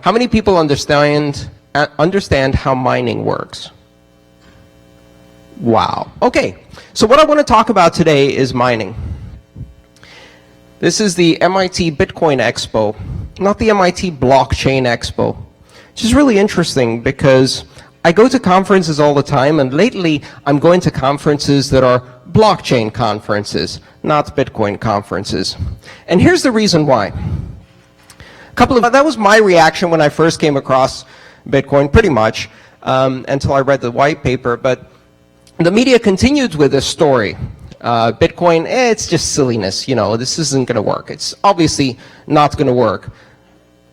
How many people understand how mining works? Wow. Okay, so what I want to talk about today is mining. This is the MIT BITCOIN EXPO, not the MIT Blockchain EXPO, which is really interesting because I go to conferences all the time, and lately I'm going to conferences that are blockchain conferences, not Bitcoin conferences. And here's the reason why. That was my reaction when I first came across Bitcoin, pretty much, until I read the white paper. But the media continued with this story. Bitcoin, it's just silliness, you know, this isn't going to work. It's obviously not going to work.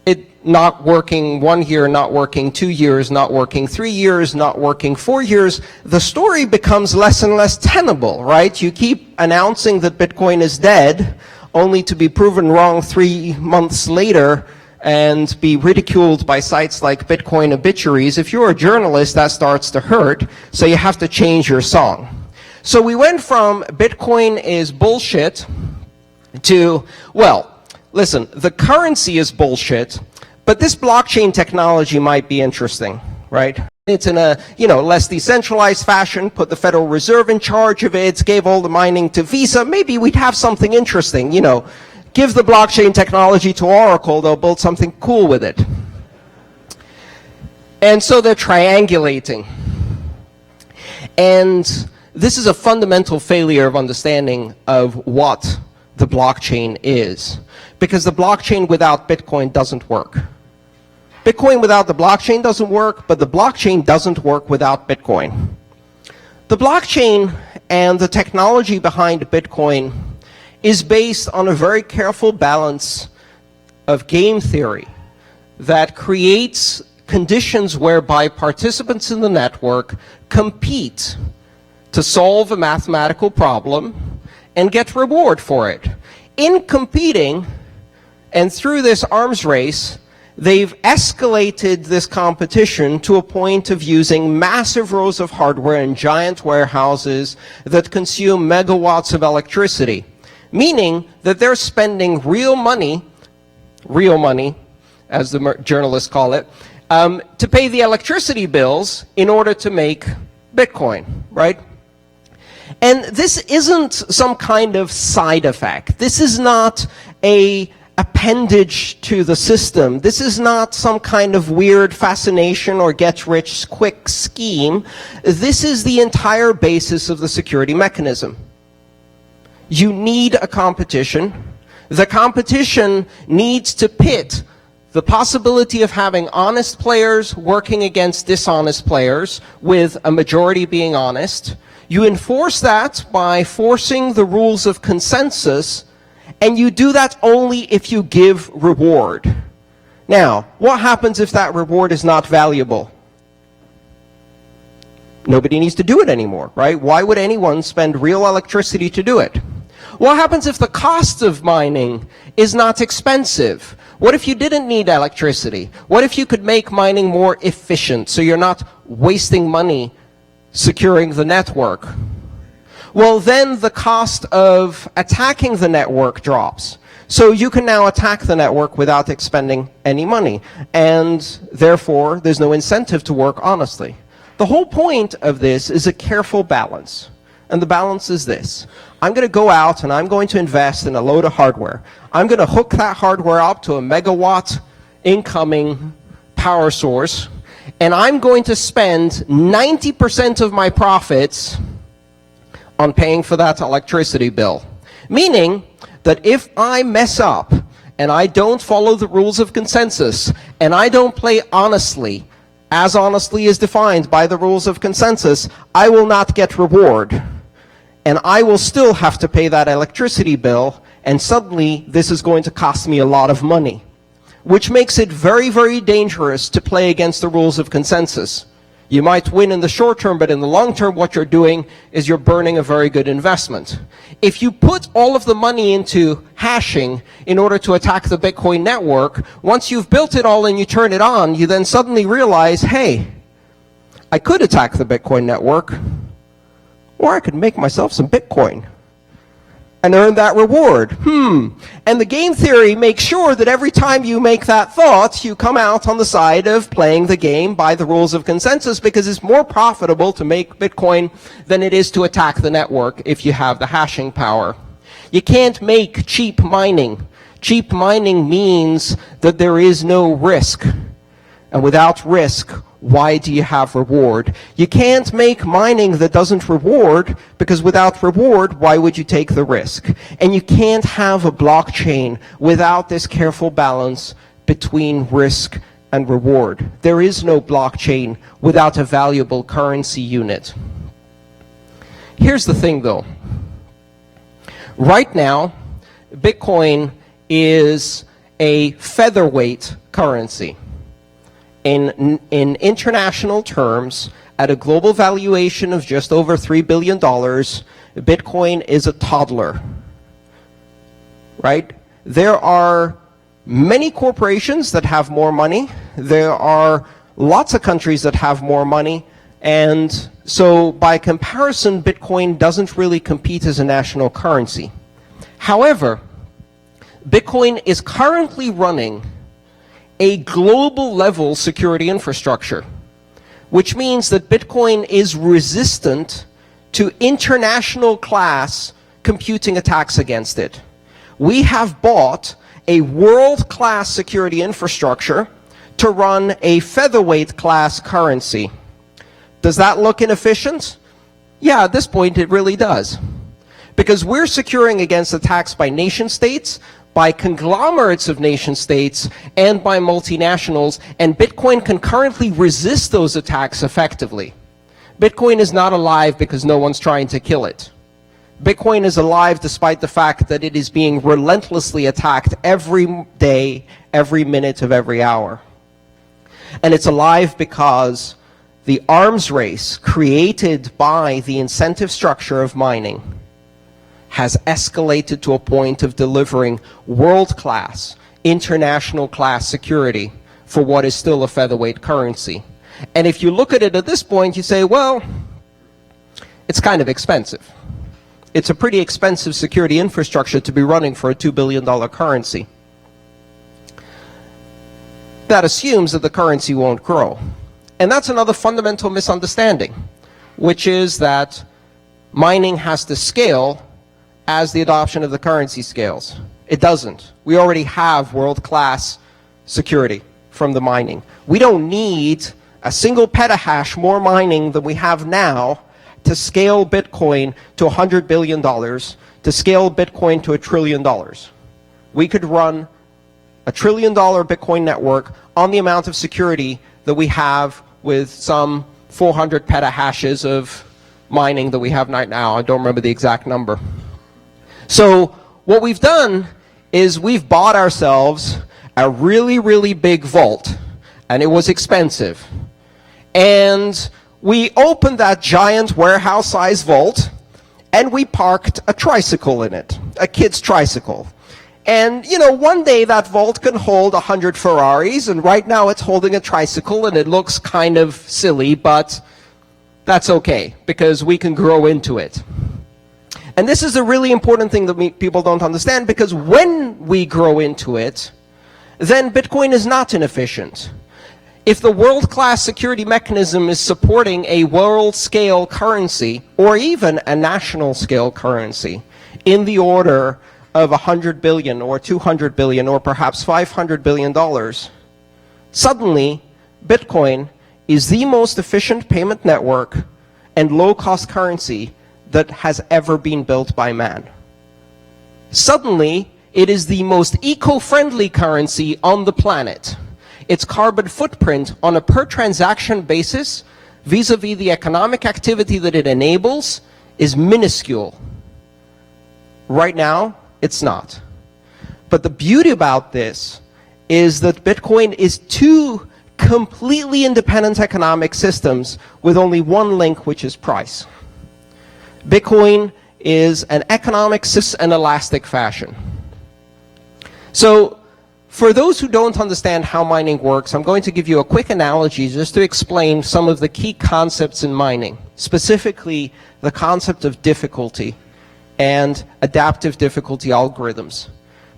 It not working 1 year, not working 2 years, not working 3 years, not working 4 years. The story becomes less and less tenable, right? You keep announcing that Bitcoin is dead, only to be proven wrong 3 months later and be ridiculed by sites like Bitcoin obituaries. If you're a journalist, that starts to hurt, so you have to change your song. So we went from Bitcoin is bullshit to, well, listen, the currency is bullshit, but this blockchain technology might be interesting, right? It's in a, less decentralized fashion, put the Federal Reserve in charge of it, gave all the mining to Visa, maybe we'd have something interesting, Give the blockchain technology to Oracle, they'll build something cool with it. And so they're triangulating. And this is a fundamental failure of understanding of what the blockchain is. Because the blockchain without Bitcoin doesn't work. Bitcoin without the blockchain doesn't work, but the blockchain doesn't work without Bitcoin. The blockchain and the technology behind Bitcoin is based on a very careful balance of game theory that creates conditions whereby participants in the network compete to solve a mathematical problem and get reward for it. In competing, and through this arms race, they've escalated this competition to a point of using massive rows of hardware in giant warehouses that consume megawatts of electricity, meaning that they're spending real money, as the journalists call it, to pay the electricity bills in order to make Bitcoin, right? And this isn't some kind of side effect. This is not a appendage to the system. This is not some kind of weird fascination or get-rich-quick scheme. This is the entire basis of the security mechanism. You need a competition. The competition needs to pit the possibility of having honest players working against dishonest players, with a majority being honest. You enforce that by forcing the rules of consensus, and you do that only if you give reward. Now, what happens if that reward is not valuable? Nobody needs to do it anymore, right? Why would anyone spend real electricity to do it? What happens if the cost of mining is not expensive? What if you didn't need electricity? What if you could make mining more efficient so you're not wasting money securing the network? Well, then the cost of attacking the network drops. So you can now attack the network without expending any money. And therefore, there's no incentive to work honestly. The whole point of this is a careful balance. And the balance is this. I'm going to go out and I'm going to invest in a load of hardware. I'm going to hook that hardware up to a megawatt incoming power source. And I'm going to spend 90% of my profits on paying for that electricity bill. Meaning that if I mess up and I don't follow the rules of consensus and I don't play honestly as defined by the rules of consensus, I will not get reward. And I will still have to pay that electricity bill, and suddenly this is going to cost me a lot of money, which makes it very, very dangerous to play against the rules of consensus. You might win in the short term, but in the long term, what you're doing is you're burning a very good investment. If you put all of the money into hashing in order to attack the Bitcoin network, once you've built it all and you turn it on, you then suddenly realize, hey, I could attack the Bitcoin network, or I could make myself some Bitcoin. and earn that reward. And the game theory makes sure that every time you make that thought, you come out on the side of playing the game by the rules of consensus, because it's more profitable to make Bitcoin than it is to attack the network if you have the hashing power. You can't make cheap mining. Cheap mining means that there is no risk. And without risk, why do you have reward? You can't make mining that doesn't reward, because without reward, why would you take the risk? And you can't have a blockchain without this careful balance between risk and reward. There is no blockchain without a valuable currency unit. Here's the thing though. Right now, Bitcoin is a featherweight currency. In international terms, at a global valuation of just over $3 billion, Bitcoin is a toddler, right? There are many corporations that have more money. There are lots of countries that have more money. And so by comparison, Bitcoin doesn't really compete as a national currency. However, Bitcoin is currently running a global level security infrastructure, which means that Bitcoin is resistant to international class computing attacks against it. We have bought a world-class security infrastructure to run a featherweight class currency. Does that look inefficient? Yeah, at this point it really does. Because we're securing against attacks by nation states, by conglomerates of nation states, and by multinationals, and Bitcoin can currently resist those attacks effectively. Bitcoin is not alive because no one's trying to kill it. Bitcoin is alive despite the fact that it is being relentlessly attacked every day, every minute of every hour. And it's alive because the arms race created by the incentive structure of mining has escalated to a point of delivering world-class, international class security for what is still a featherweight currency. And if you look at it at this point, you say, well, it's kind of expensive. It's a pretty expensive security infrastructure to be running for a $2 billion currency. That assumes that the currency won't grow. And that's another fundamental misunderstanding, which is that mining has to scale as the adoption of the currency scales. It doesn't. We already have world-class security from the mining. We don't need a single petahash more mining than we have now to scale Bitcoin to $100 billion, to scale Bitcoin to $1 trillion. We could run a $1 trillion Bitcoin network on the amount of security that we have with some 400 petahashes of mining that we have right now. I don't remember the exact number. So what we've done is we've bought ourselves a really, really big vault, and it was expensive. And we opened that giant warehouse-sized vault, and we parked a tricycle in it, a kid's tricycle. And, you know, one day that vault can hold 100 Ferraris, and right now it's holding a tricycle, and it looks kind of silly, but that's okay, because we can grow into it. And this is a really important thing that people don't understand, because when we grow into it, then Bitcoin is not inefficient. If the world-class security mechanism is supporting a world-scale currency, or even a national-scale currency, in the order of 100 billion, or 200 billion, or perhaps $500 billion, suddenly Bitcoin is the most efficient payment network and low-cost currency that has ever been built by man. Suddenly, it is the most eco-friendly currency on the planet. Its carbon footprint on a per-transaction basis, vis-a-vis the economic activity that it enables, is minuscule. Right now, it's not. But the beauty about this is that Bitcoin is two completely independent economic systems with only one link, which is price. Bitcoin is an economic system in elastic fashion. So, for those who don't understand how mining works, I'm going to give you a quick analogy just to explain some of the key concepts in mining, specifically the concept of difficulty. and adaptive difficulty algorithms.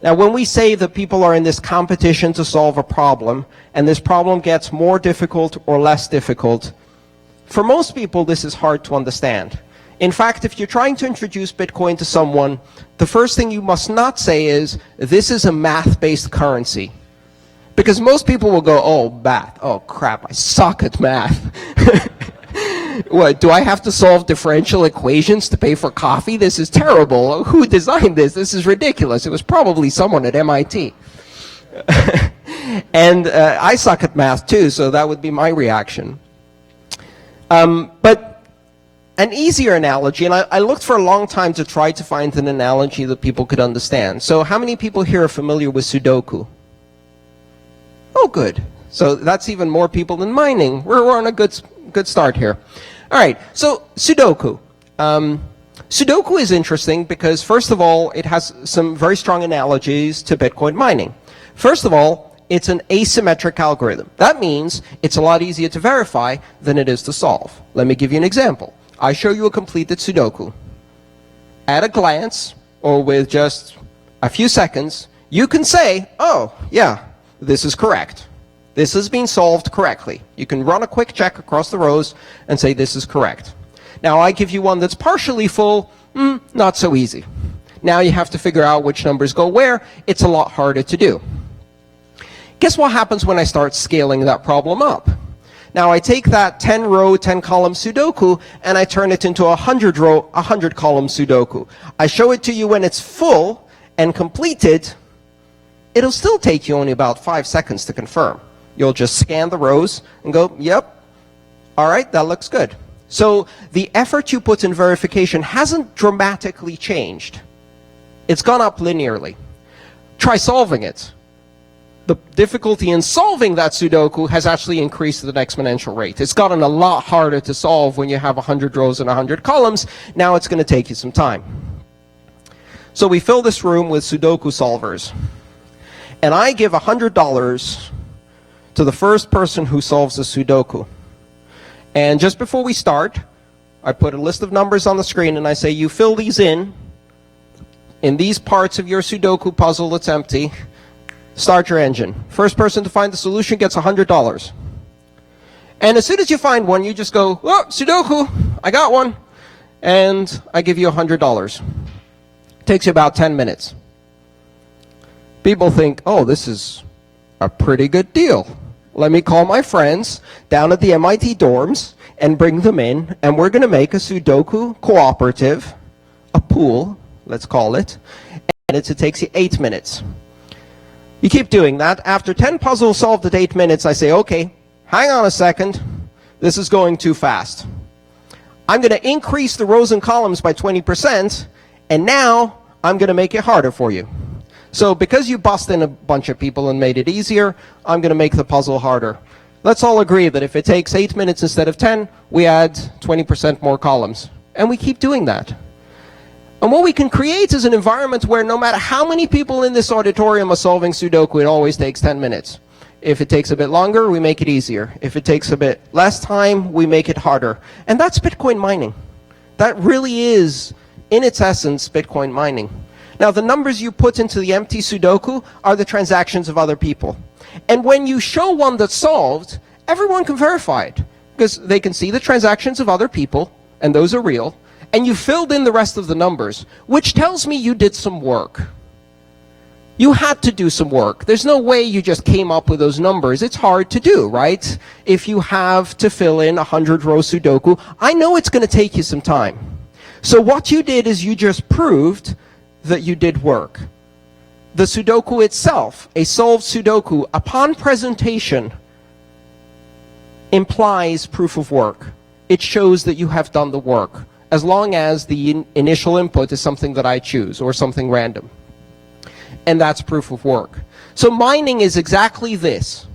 Now, when we say that people are in this competition to solve a problem, and this problem gets more difficult or less difficult, for most people this is hard to understand. In fact, if you're trying to introduce Bitcoin to someone, the first thing you must not say is, this is a math-based currency. Because most people will go, oh, math, oh crap, I suck at math. What, do I have to solve differential equations to pay for coffee? This is terrible. Who designed this? This is ridiculous. It was probably someone at MIT. And I suck at math too, so that would be my reaction. But an easier analogy, and I looked for a long time to try to find an analogy that people could understand. So how many people here are familiar with Sudoku? Oh, good. So that's even more people than mining. We're on a good start here. All right, so Sudoku. Sudoku is interesting because, first of all, it has some very strong analogies to Bitcoin mining. First of all, it's an asymmetric algorithm. That means it's a lot easier to verify than it is to solve. Let me give you an example. I show you a completed Sudoku. At a glance, or with just a few seconds, you can say, oh, yeah, this is correct. This has been solved correctly. You can run a quick check across the rows and say this is correct. Now I give you one that's partially full, not so easy. Now you have to figure out which numbers go where. It's a lot harder to do. Guess what happens when I start scaling that problem up? Now I take that 10-row, 10-column Sudoku and I turn it into a 100-row, 100-column Sudoku. I show it to you when it's full and completed. It'll still take you only about 5 seconds to confirm. You'll just scan the rows and go, yep, all right, that looks good. So the effort you put in verification hasn't dramatically changed. It's gone up linearly. Try solving it. The difficulty in solving that Sudoku has actually increased at an exponential rate. It's gotten a lot harder to solve when you have 100 rows and 100 columns. Now it's going to take you some time. So we fill this room with Sudoku solvers. And I give $100 to the first person who solves a Sudoku. And just before we start, I put a list of numbers on the screen and I say, you fill these in these parts of your Sudoku puzzle that's empty, start your engine. First person to find the solution gets $100. And as soon as you find one, you just go, oh, Sudoku, I got one. And I give you $100. Takes you about 10 minutes. People think, oh, this is a pretty good deal. Let me call my friends down at the MIT dorms and bring them in, and we're going to make a Sudoku cooperative, a pool, let's call it, and it takes you 8 minutes. You keep doing that. After 10 puzzles solved at 8 minutes, I say, okay, hang on a second. This is going too fast. I'm going to increase the rows and columns by 20%, and now I'm going to make it harder for you. So because you bust in a bunch of people and made it easier, I'm going to make the puzzle harder. Let's all agree that if it takes 8 minutes instead of 10, we add 20% more columns. And we keep doing that. And what we can create is an environment where no matter how many people in this auditorium are solving Sudoku, it always takes 10 minutes. If it takes a bit longer, we make it easier. If it takes a bit less time, we make it harder. And that's Bitcoin mining. That really is, in its essence, Bitcoin mining. Now, the numbers you put into the empty Sudoku are the transactions of other people. And when you show one that's solved, everyone can verify it, because they can see the transactions of other people, and those are real, and you filled in the rest of the numbers, which tells me you did some work. You had to do some work. There's no way you just came up with those numbers. It's hard to do, right? If you have to fill in 100-row Sudoku, I know it's going to take you some time. So what you did is you just proved that you did work. The Sudoku itself, a solved Sudoku, upon presentation, implies proof of work. It shows that you have done the work, as long as the initial input is something that I choose, or something random. And that's proof of work. So mining is exactly this.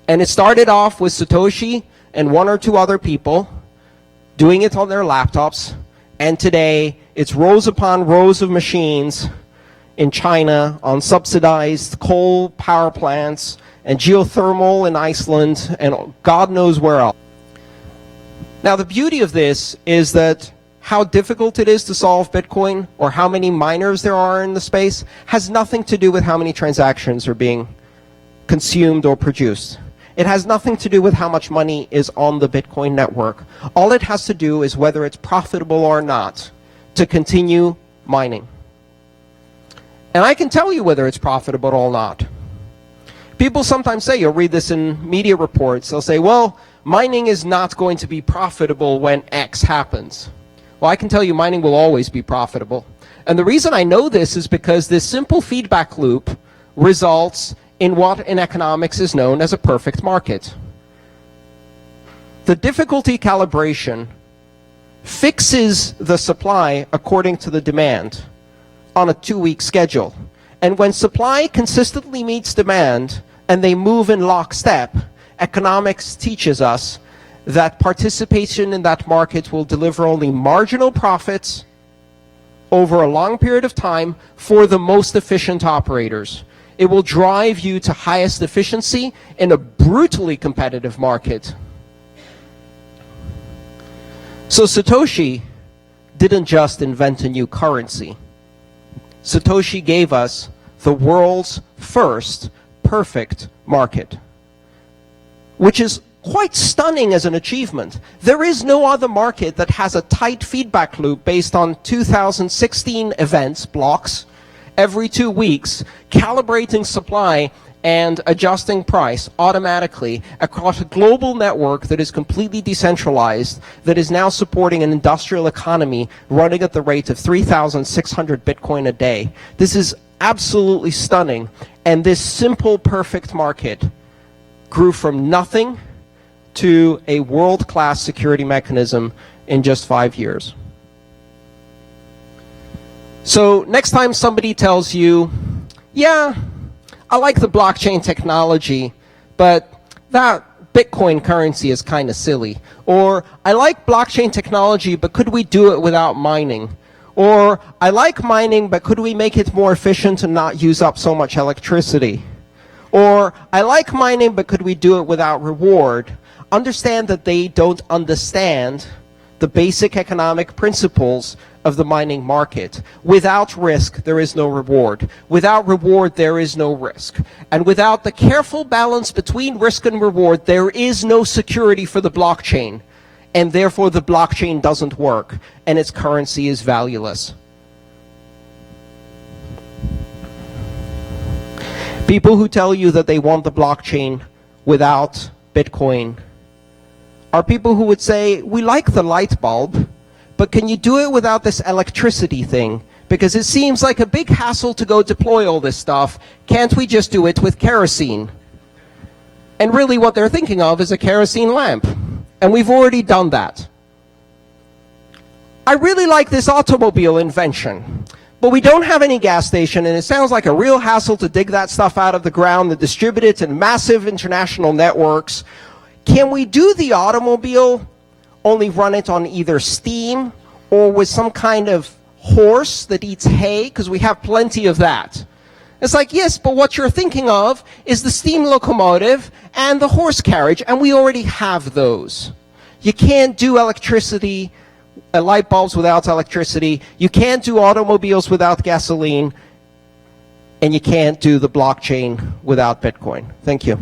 And it started off with Satoshi and one or two other people doing it on their laptops. And today, it's rows upon rows of machines in China on subsidized coal power plants and geothermal in Iceland and God knows where else. Now, the beauty of this is that how difficult it is to solve Bitcoin or how many miners there are in the space has nothing to do with how many transactions are being consumed or produced. It has nothing to do with how much money is on the Bitcoin network. All it has to do is whether it's profitable or not to continue mining. And I can tell you whether it's profitable or not. People sometimes say, you'll read this in media reports, they'll say, well, mining is not going to be profitable when X happens. Well, I can tell you mining will always be profitable. And the reason I know this is because this simple feedback loop results in what in economics is known as a perfect market. The difficulty calibration fixes the supply according to the demand on a 2-week schedule. And when supply consistently meets demand and they move in lockstep, economics teaches us that participation in that market will deliver only marginal profits over a long period of time for the most efficient operators. It will drive you to highest efficiency in a brutally competitive market. So Satoshi didn't just invent a new currency. Satoshi gave us the world's first perfect market, which is quite stunning as an achievement. There is no other market that has a tight feedback loop based on 2016 events, blocks, every 2 weeks, calibrating supply and adjusting price automatically across a global network that is completely decentralized, that is now supporting an industrial economy running at the rate of 3,600 Bitcoin a day. This is absolutely stunning. And this simple, perfect market grew from nothing to a world-class security mechanism in just 5 years. So next time somebody tells you, yeah, I like the blockchain technology, but that Bitcoin currency is kind of silly. Or, I like blockchain technology, but could we do it without mining? Or, I like mining, but could we make it more efficient and not use up so much electricity? Or, I like mining, but could we do it without reward? Understand that they don't understand the basic economic principles of the mining market. Without risk, there is no reward. Without reward, there is no risk. And without the careful balance between risk and reward, there is no security for the blockchain. And therefore, the blockchain doesn't work, and its currency is valueless. People who tell you that they want the blockchain without Bitcoin are people who would say, we like the light bulb, but can you do it without this electricity thing? Because it seems like a big hassle to go deploy all this stuff. Can't we just do it with kerosene? And really what they're thinking of is a kerosene lamp. And we've already done that. I really like this automobile invention, but we don't have any gas station, and it sounds like a real hassle to dig that stuff out of the ground and distribute it in massive international networks. Can we do the automobile, only run it on either steam or with some kind of horse that eats hay? Because we have plenty of that. It's like, yes, but what you're thinking of is the steam locomotive and the horse carriage, and we already have those. You can't do electricity, light bulbs without electricity. You can't do automobiles without gasoline. And you can't do the blockchain without Bitcoin. Thank you.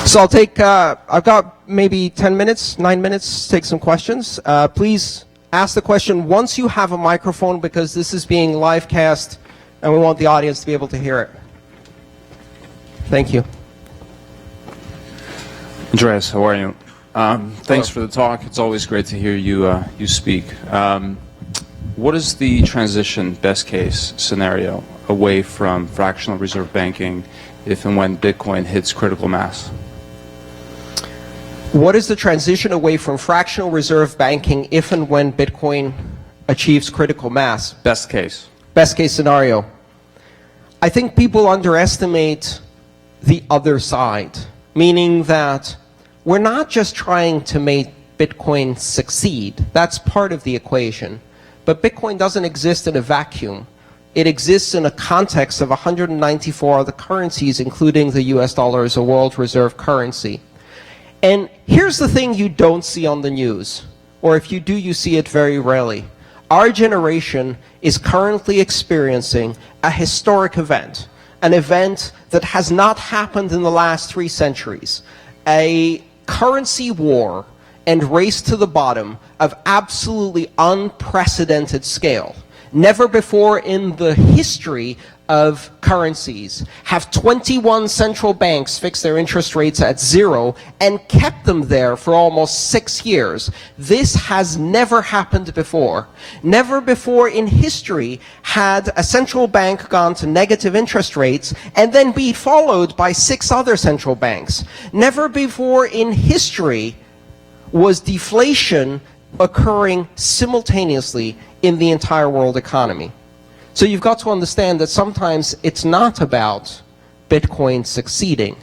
So I'll take, I've got maybe 10 minutes, 9 minutes to take some questions. Please ask the question once you have a microphone, because this is being live cast and we want the audience to be able to hear it. Thank you. Andreas, how are you? Thanks for the talk. It's always great to hear you, you speak. What is the transition best case scenario away from fractional reserve banking if and when Bitcoin hits critical mass? What is the transition away from fractional reserve banking if and when Bitcoin achieves critical mass? Best case. Best case scenario. I think people underestimate the other side, meaning that we're not just trying to make Bitcoin succeed. That's part of the equation. But Bitcoin doesn't exist in a vacuum. It exists in a context of 194 other currencies, including the US dollar as a world reserve currency. And here's the thing you don't see on the news, or if you do, you see it very rarely. Our generation is currently experiencing a historic event, an event that has not happened in the last 3 centuries, a currency war and race to the bottom of absolutely unprecedented scale. Never before in the history of currencies have 21 central banks fixed their interest rates at 0 and kept them there for almost 6 years. This has never happened before. Never before in history had a central bank gone to negative interest rates and then be followed by 6 other central banks. Never before in history was deflation occurring simultaneously in the entire world economy. So you've got to understand that sometimes it's not about Bitcoin succeeding.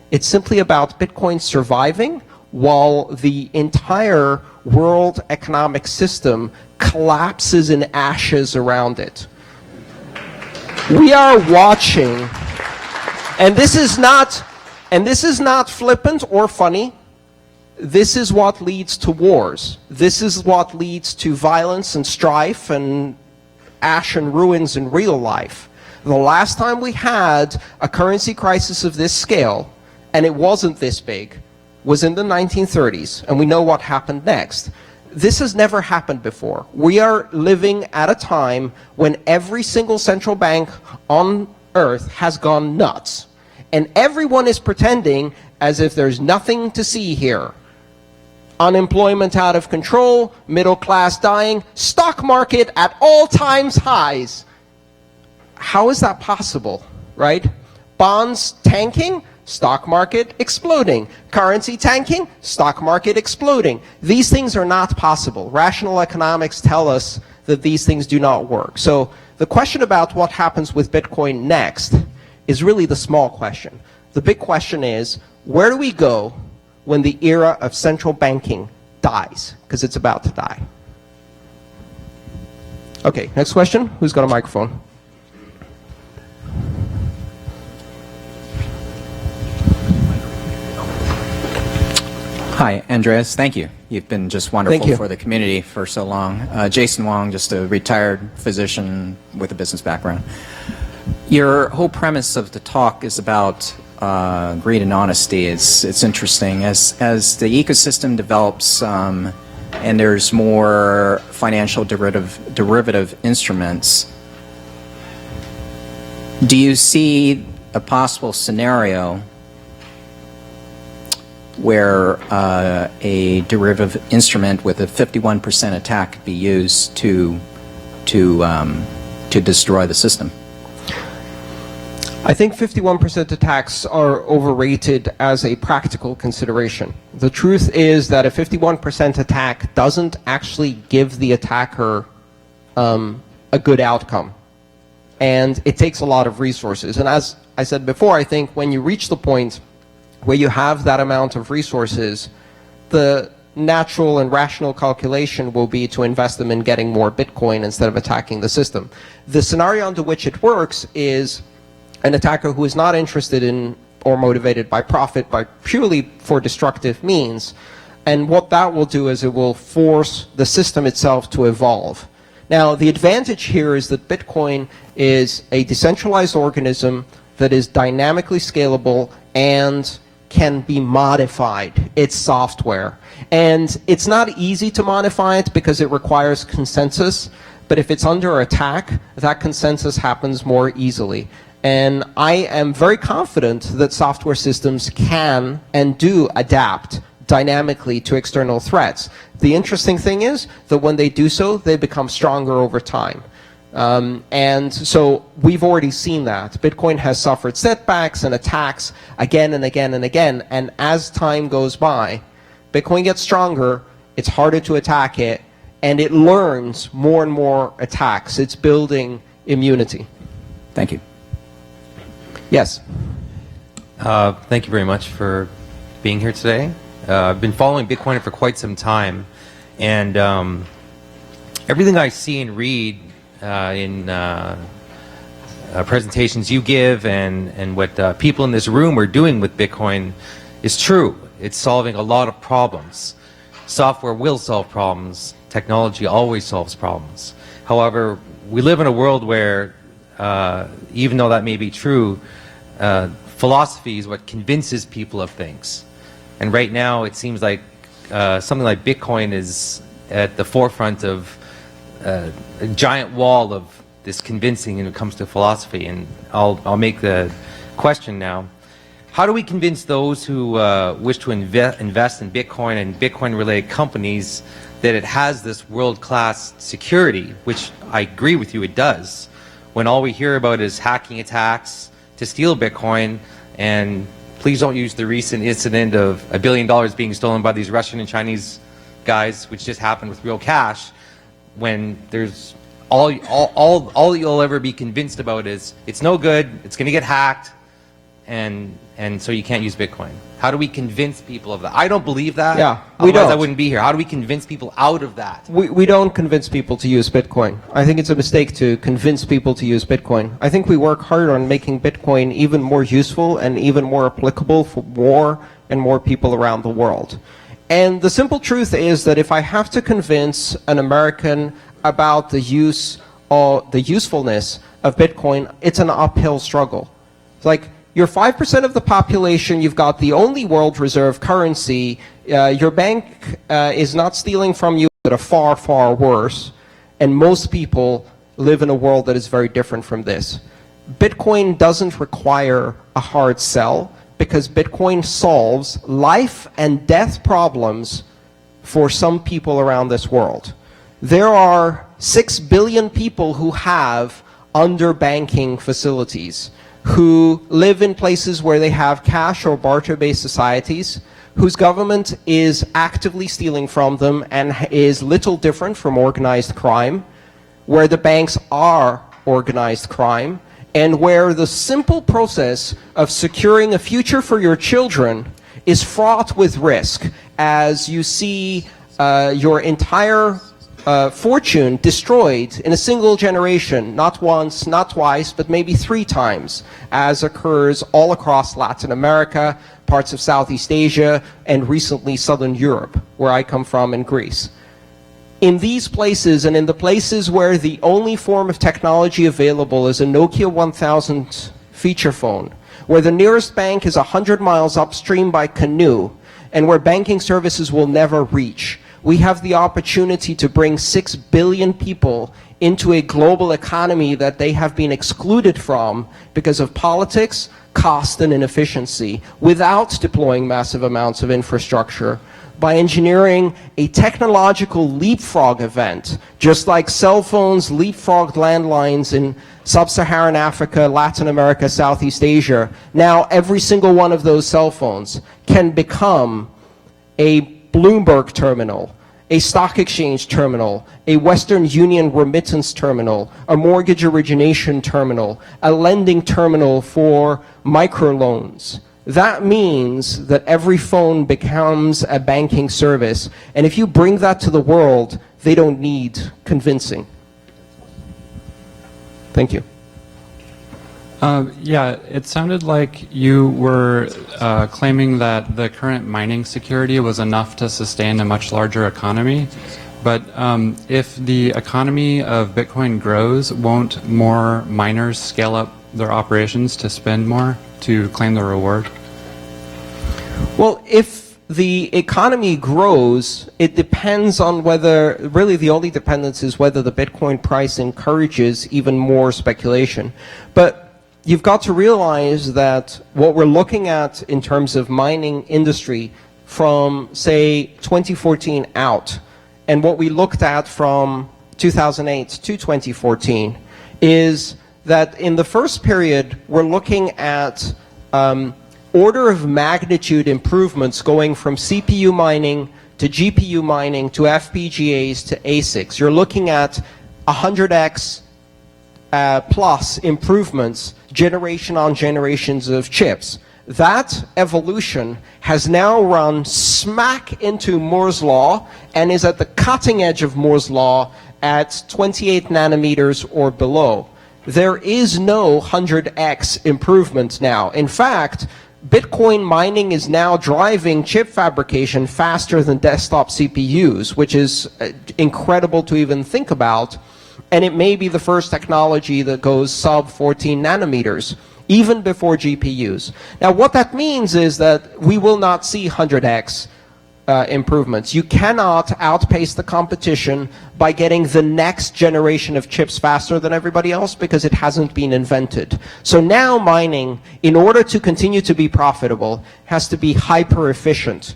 It's simply about Bitcoin surviving while the entire world economic system collapses in ashes around it. We are watching, and this is not flippant or funny. This is what leads to wars. This is what leads to violence and strife and ash and ruins in real life. The last time we had a currency crisis of this scale, and it wasn't this big, was in the 1930s, and we know what happened next. This has never happened before. We are living at a time when every single central bank on earth has gone nuts, and everyone is pretending as if there's nothing to see here. Unemployment out of control, middle class dying, stock market at all-time highs. How is that possible, right? Bonds tanking, stock market exploding. Currency tanking, stock market exploding. These things are not possible. Rational economics tell us that these things do not work. So the question about what happens with Bitcoin next is really the small question. The big question is, where do we go when the era of central banking dies? Because it's about to die. Okay, next question. Who's got a microphone? Hi, Andreas. Thank you. You've been just wonderful for the community for so long. Jason Wong, just a retired physician with a business background. Your whole premise of the talk is about greed and honesty. It's interesting. As the ecosystem develops and there's more financial derivative instruments, do you see a possible scenario where a derivative instrument with a 51% attack could be used to destroy the system? I think 51% attacks are overrated as a practical consideration. The truth is that a 51% attack doesn't actually give the attacker a good outcome. And it takes a lot of resources. And as I said before, I think when you reach the point where you have that amount of resources, the natural and rational calculation will be to invest them in getting more Bitcoin instead of attacking the system. The scenario under which it works is an attacker who is not interested in or motivated by profit, but purely for destructive means. And what that will do is it will force the system itself to evolve. Now, the advantage here is that Bitcoin is a decentralized organism that is dynamically scalable and can be modified. It's software. And it's not easy to modify it because it requires consensus, but if it's under attack, that consensus happens more easily. And I am very confident that software systems can and do adapt dynamically to external threats. The interesting thing is that when they do so, they become stronger over time. And so we've already seen that. Bitcoin has suffered setbacks and attacks again and again and again. And as time goes by, Bitcoin gets stronger, it's harder to attack it, and it learns more and more attacks. It's building immunity. Thank you. Yes. Thank you very much for being here today. I've been following Bitcoin for quite some time, and everything I see and read in presentations you give and what people in this room are doing with Bitcoin is true. It's solving a lot of problems. Software will solve problems. Technology always solves problems. However, we live in a world where, even though that may be true, philosophy is what convinces people of things. And right now, it seems like something like Bitcoin is at the forefront of a giant wall of this convincing when it comes to philosophy. And I'll make the question now. How do we convince those who wish to invest in Bitcoin and Bitcoin-related companies that it has this world-class security, which I agree with you, it does, when all we hear about is hacking attacks to steal Bitcoin? And please don't use the recent incident of $1 billion being stolen by these Russian and Chinese guys, which just happened with real cash, when there's all you'll ever be convinced about is it's no good, it's going to get hacked, and so you can't use Bitcoin. How do we convince people of that? I don't believe that. Yeah, we don't. I wouldn't be here. How do we convince people out of that? We don't convince people to use Bitcoin. I think it's a mistake to convince people to use Bitcoin. I think we work hard on making Bitcoin even more useful and even more applicable for more and more people around the world. And the simple truth is that if I have to convince an American about the use or the usefulness of Bitcoin, it's an uphill struggle. It's like, you're 5% of the population, you've got the only world reserve currency, your bank is not stealing from you, but a far, far worse, and most people live in a world that is very different from this. Bitcoin doesn't require a hard sell, because Bitcoin solves life and death problems for some people around this world. There are 6 billion people who have underbanking facilities, who live in places where they have cash or barter-based societies, whose government is actively stealing from them and is little different from organized crime, where the banks are organized crime, and where the simple process of securing a future for your children is fraught with risk, as you see your entire fortune destroyed in a single generation, not once, not twice, but maybe 3 times, as occurs all across Latin America, parts of Southeast Asia, and recently Southern Europe, where I come from, in Greece. In these places, and in the places where the only form of technology available is a Nokia 1000 feature phone, where the nearest bank is 100 miles upstream by canoe, and where banking services will never reach, we have the opportunity to bring 6 billion people into a global economy that they have been excluded from because of politics, cost, and inefficiency, without deploying massive amounts of infrastructure, by engineering a technological leapfrog event, just like cell phones leapfrogged landlines in sub-Saharan Africa, Latin America, Southeast Asia. Now every single one of those cell phones can become a Bloomberg terminal, a stock exchange terminal, a Western Union remittance terminal, a mortgage origination terminal, a lending terminal for microloans. That means that every phone becomes a banking service, and if you bring that to the world, they don't need convincing. Thank you. Yeah, it sounded like you were claiming that the current mining security was enough to sustain a much larger economy. But if the economy of Bitcoin grows, won't more miners scale up their operations to spend more to claim the reward? Well, if the economy grows, it depends on whether, really the only dependence is whether the Bitcoin price encourages even more speculation. But you've got to realize that what we're looking at in terms of mining industry from, say, 2014 out, and what we looked at from 2008 to 2014, is that in the first period, we're looking at order of magnitude improvements going from CPU mining to GPU mining to FPGAs to ASICs. You're looking at 100x plus improvements, generation on generations of chips. That evolution has now run smack into Moore's law and is at the cutting edge of Moore's law at 28 nanometers or below. there is no 100x improvement now. In fact, Bitcoin mining is now driving chip fabrication faster than desktop CPUs, which is incredible to even think about. And it may be the first technology that goes sub 14 nanometers, even before GPUs. Now, what that means is that we will not see 100x improvements. You cannot outpace the competition by getting the next generation of chips faster than everybody else because it hasn't been invented. So now mining, in order to continue to be profitable, has to be hyper efficient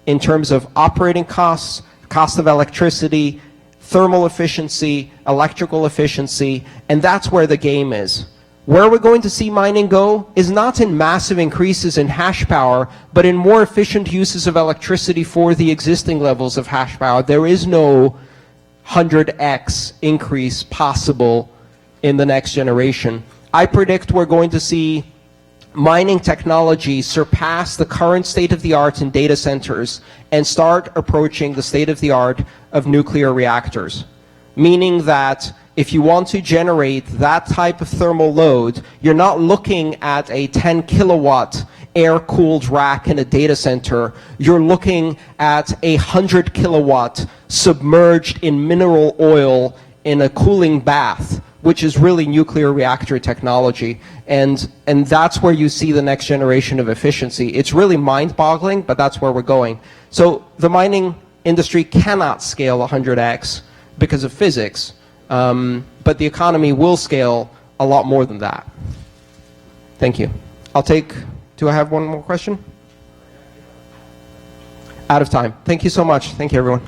in terms of operating costs, cost of electricity, thermal efficiency, electrical efficiency, and that's where the game is. Where we're going to see mining go is not in massive increases in hash power, but in more efficient uses of electricity for the existing levels of hash power. There is no 100x increase possible in the next generation. I predict we're going to see mining technology surpass the current state-of-the-art in data centers and start approaching the state-of-the-art of nuclear reactors. Meaning that if you want to generate that type of thermal load, you're not looking at a 10 kilowatt air-cooled rack in a data center. You're looking at 100 kilowatt submerged in mineral oil in a cooling bath, which is really nuclear reactor technology. And that's where you see the next generation of efficiency. It's really mind-boggling, but that's where we're going. So the mining industry cannot scale 100x because of physics. But the economy will scale a lot more than that. Thank you. Do I have one more question? Out of time. Thank you so much. Thank you, everyone.